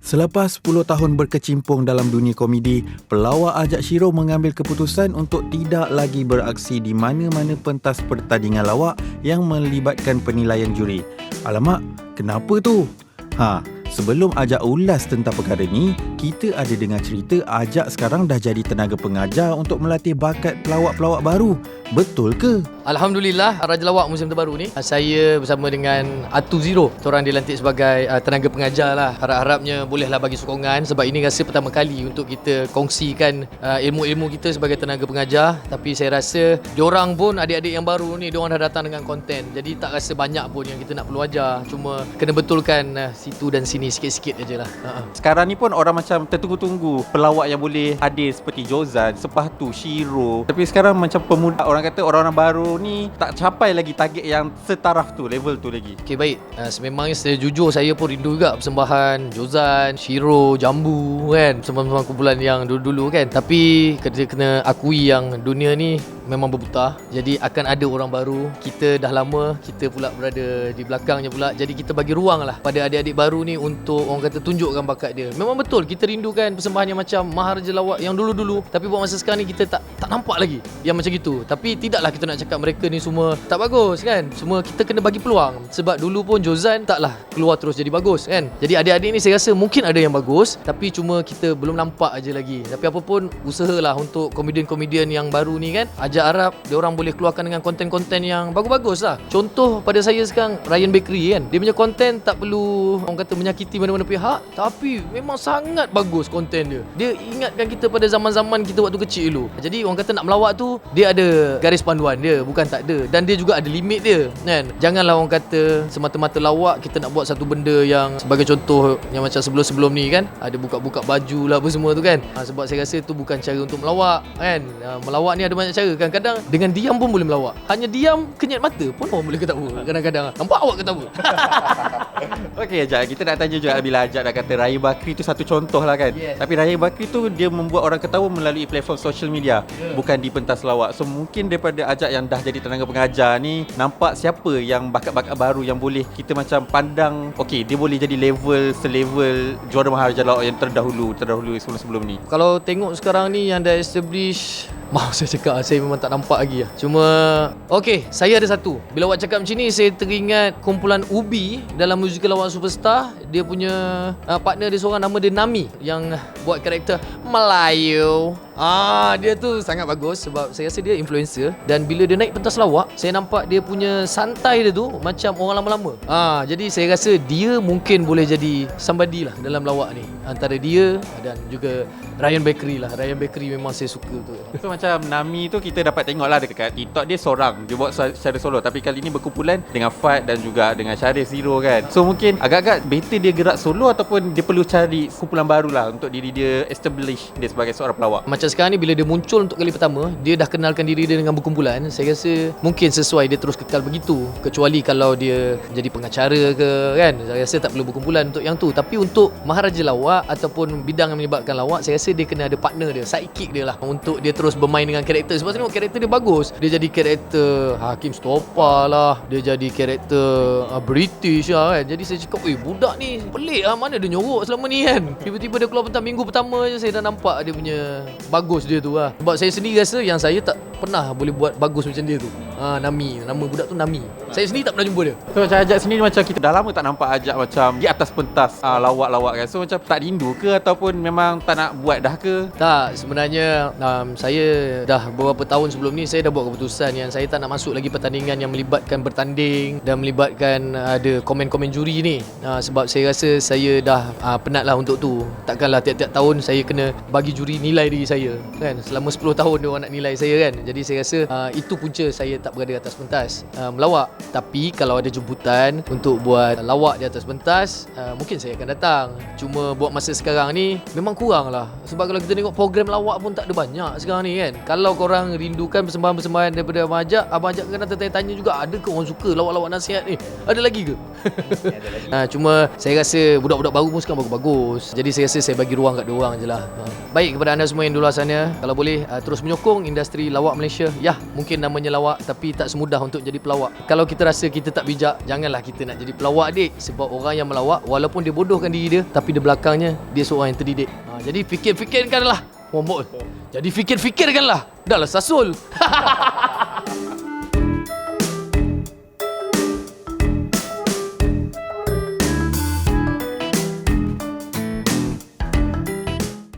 Selepas 10 tahun berkecimpung dalam dunia komedi, pelawak Ajak Shiro mengambil keputusan untuk tidak lagi beraksi di mana-mana pentas pertandingan lawak yang melibatkan penilaian juri. Alamak, kenapa tu? Sebelum Ajak ulas tentang perkara ni, kita ada dengar cerita Ajak sekarang dah jadi tenaga pengajar untuk melatih bakat pelawak-pelawak baru. Betul ke? Alhamdulillah, Raja Lawak musim terbaru ni saya bersama dengan Atu Zero. Diorang dilantik sebagai tenaga pengajar lah. Harap-harapnya bolehlah bagi sokongan, sebab ini rasa pertama kali untuk kita kongsikan ilmu-ilmu kita sebagai tenaga pengajar. Tapi saya rasa diorang pun, adik-adik yang baru ni, diorang dah datang dengan konten. Jadi tak rasa banyak pun yang kita nak perlu ajar. Cuma kena betulkan situ dan sini sikit-sikit je lah. Sekarang ni pun orang macam tertunggu-tunggu pelawak yang boleh hadir seperti Jozan, Sepatu, Shiro. Tapi sekarang macam pemuda, orang kata orang-orang baru ni tak capai lagi target yang setaraf tu, level tu lagi. Okey, baik. Sememangnya saya jujur, saya pun rindu juga persembahan Jozan, Shiro, Jambu kan, persembahan kumpulan yang dulu-dulu kan. Tapi kena akui yang dunia ni memang berputar. Jadi akan ada orang baru. Kita dah lama, kita pula berada di belakangnya pula. Jadi kita bagi ruang lah pada adik-adik baru ni untuk orang kata tunjukkan bakat dia. Memang betul kita rindukan persembahan yang macam Maharaja Lawak yang dulu-dulu. Tapi buat masa sekarang ni kita tak nampak lagi yang macam gitu. Tapi tidaklah kita nak cakap mereka ni semua tak bagus kan. Semua kita kena bagi peluang. Sebab dulu pun Jozan taklah keluar terus jadi bagus kan. Jadi adik-adik ni saya rasa mungkin ada yang bagus, tapi cuma kita belum nampak aja lagi. Tapi apa pun usahalah untuk komedian-komedian yang baru ni kan. Ajak harap dia orang boleh keluarkan dengan konten-konten yang bagus-bagus lah. Contoh pada saya sekarang Ryan Bakery kan. Dia punya konten tak perlu orang kata menyakiti mana-mana pihak, tapi memang sangat bagus konten dia. Dia ingatkan kita pada zaman-zaman kita waktu kecil dulu. Jadi orang kata nak melawak tu dia ada garis panduan dia, bukan tak ada. Dan dia juga ada limit dia kan. Janganlah orang kata semata-mata lawak kita nak buat satu benda yang sebagai contoh yang macam sebelum-sebelum ni kan, ada buka-buka baju lah apa semua tu kan. Sebab saya rasa tu bukan cara untuk melawak kan. Melawak ni ada banyak cara. Kadang-kadang dengan diam pun boleh melawak. Hanya diam kenyat mata pun orang boleh ketawa. Kadang-kadang nampak awak ketawa. Okey Ajak, kita nak tanya juga bila Ajak dah kata Raya Bakri tu satu contoh lah kan. Yes. Tapi Raya Bakri tu dia membuat orang ketawa melalui platform social media, bukan di pentas lawak. So mungkin daripada Ajak yang dah jadi tenaga pengajar ni, nampak siapa yang bakat-bakat baru yang boleh kita macam pandang, okey dia boleh jadi selevel juara Maharaja Lawak yang terdahulu sebelum ni. Kalau tengok sekarang ni yang dah establish, maaf saya cakap, saya memang tak nampak lagi lah. Cuma okey, saya ada satu. Bila awak cakap macam ni, saya teringat kumpulan Ubi dalam musical Lawak Superstar. Dia punya partner dia seorang, nama dia Nami, yang buat karakter Melayu. Dia tu sangat bagus sebab saya rasa dia influencer. Dan bila dia naik pentas lawak, saya nampak dia punya santai dia tu macam orang lama-lama. Jadi saya rasa dia mungkin boleh jadi somebody lah dalam lawak ni. Antara dia dan juga Ryan Bakery lah. Ryan Bakery memang saya suka tu. So macam Nami tu kita dapat tengok lah dekat TikTok, dia seorang, dia buat secara solo. Tapi kali ni berkumpulan dengan Fad dan juga dengan Syarif Zero kan. So mungkin agak-agak better dia gerak solo ataupun dia perlu cari kumpulan baru lah untuk diri dia establish dia sebagai seorang pelawak. Macam sekarang ni bila dia muncul untuk kali pertama, dia dah kenalkan diri dia dengan berkumpulan. Saya rasa mungkin sesuai dia terus kekal begitu. Kecuali kalau dia jadi pengacara ke kan, saya rasa tak perlu berkumpulan untuk yang tu. Tapi untuk Maharaja Lawak ataupun bidang yang melibatkan lawak, saya rasa dia kena ada partner dia, sidekick dia lah, untuk dia terus bermain dengan karakter. Sebab tengok karakter dia bagus. Dia jadi karakter Hakim Stopa lah, dia jadi karakter British lah kan. Jadi saya cakap, budak ni pelik lah, mana dia nyorok selama ni kan. Tiba-tiba dia keluar minggu pertama je saya dah nampak dia punya bagus dia tu lah. Sebab saya sendiri rasa yang saya tak pernah boleh buat bagus macam dia tu. Nami, nama budak tu Nami. Saya sendiri tak pernah jumpa dia. So macam Ajak sendiri, macam kita dah lama tak nampak Ajak macam di atas pentas lawak-lawak kan. So macam tak rindu ke ataupun memang tak nak buat dah ke? Tak, sebenarnya saya dah beberapa tahun sebelum ni saya dah buat keputusan yang saya tak nak masuk lagi pertandingan yang melibatkan bertanding dan melibatkan ada komen-komen juri ni. Sebab saya rasa saya dah penat lah untuk tu. Takkanlah tiap-tiap tahun saya kena bagi juri nilai diri saya kan. Selama 10 tahun dia orang nak nilai saya kan. Jadi saya rasa itu punca saya tak berada atas pentas melawak. Tapi kalau ada jemputan untuk buat lawak di atas pentas, mungkin saya akan datang. Cuma buat masa sekarang ni memang kurang lah. Sebab kalau kita tengok program lawak pun tak ada banyak sekarang ni kan. Kalau korang rindukan persembahan-persembahan daripada Abang Ajak kena tanya-tanya juga, ada ke orang suka lawak-lawak nasihat ni? Ada lagi ke? Cuma saya rasa budak-budak baru pun sekarang bagus-bagus. Jadi saya rasa saya bagi ruang kat dia orang je lah. Baik, kepada anda semua yang di luar sana, kalau boleh terus menyokong industri lawak Malaysia. Ya, mungkin namanya lawak, tapi tapi tak semudah untuk jadi pelawak. Kalau kita rasa kita tak bijak, janganlah kita nak jadi pelawak, dik. Sebab orang yang melawak, walaupun dia bodohkan diri dia, tapi di belakangnya dia seorang yang terdidik. Jadi fikir-fikirkanlah. Jadi fikir-fikirkanlah. Dah lah sasul.